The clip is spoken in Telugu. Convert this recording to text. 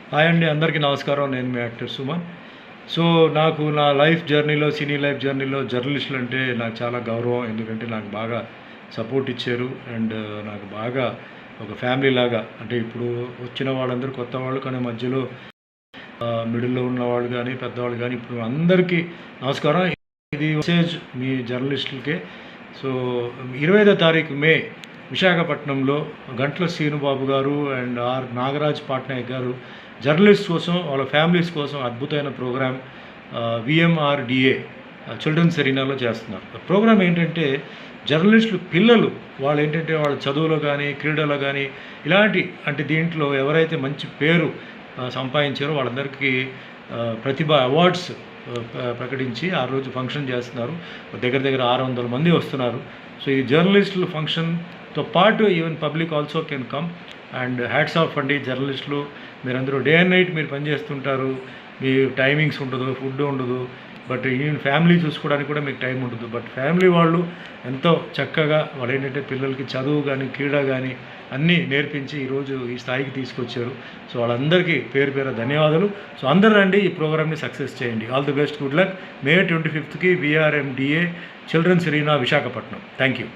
హాయ్ అండి, అందరికీ నమస్కారం. నేను మీ యాక్టర్ సుమన్. సో నాకు నా లైఫ్ జర్నీలో, సినీ లైఫ్ జర్నీలో జర్నలిస్టులు అంటే నాకు చాలా గౌరవం. ఎందుకంటే నాకు బాగా సపోర్ట్ ఇచ్చారు. అండ్ నాకు బాగా ఒక ఫ్యామిలీ లాగా. అంటే ఇప్పుడు వచ్చిన వాళ్ళందరూ కొత్త వాళ్ళు, కానీ మధ్యలో మిడిల్లో ఉన్నవాళ్ళు కానీ, పెద్దవాళ్ళు కానీ, ఇప్పుడు అందరికీ నమస్కారం. ఇది మెసేజ్ మీ జర్నలిస్టులకే. సో 25వ తారీఖు మే విశాఖపట్నంలో గంట్ల శ్రీనుబాబు గారు అండ్ నాగరాజ్ పట్నాయక్ గారు జర్నలిస్ట్ కోసం, వాళ్ళ ఫ్యామిలీస్ కోసం అద్భుతమైన ప్రోగ్రామ్ విఎంఆర్డిఏ చిల్డ్రన్స్ ఎరీనాలో చేస్తున్నారు. ప్రోగ్రామ్ ఏంటంటే జర్నలిస్టులు పిల్లలు వాళ్ళు ఏంటంటే వాళ్ళ చదువులో కానీ, క్రీడలో కానీ, ఇలాంటి అంటే దీంట్లో ఎవరైతే మంచి పేరు సంపాదించారో వాళ్ళందరికీ ప్రతిభ అవార్డ్స్ ప్రకటించి ఆ రోజు ఫంక్షన్ చేస్తున్నారు. దగ్గర దగ్గర 600 మంది వస్తున్నారు. సో ఈ జర్నలిస్టులు ఫంక్షన్తో పాటు even public also can come. And hats off అండి జర్నలిస్టులు. మీరందరూ డే అండ్ నైట్ మీరు పనిచేస్తుంటారు. మీ టైమింగ్స్ ఉండదు, ఫుడ్ ఉండదు, బట్ ఈవెన్ ఫ్యామిలీ చూసుకోవడానికి కూడా మీకు టైం ఉండదు. బట్ ఫ్యామిలీ వాళ్ళు ఎంతో చక్కగా వాళ్ళు ఏంటంటే పిల్లలకి చదువు కానీ, క్రీడ కానీ అన్నీ నేర్పించి ఈరోజు ఈ స్థాయికి తీసుకొచ్చారు. సో వాళ్ళందరికీ పేరు పేరు ధన్యవాదాలు. సో అందరూ రండి, ఈ ప్రోగ్రామ్ని సక్సెస్ చేయండి. All the best, good luck. May 25కి VRMDA Children's Arena Visakhapatnam. Thank you.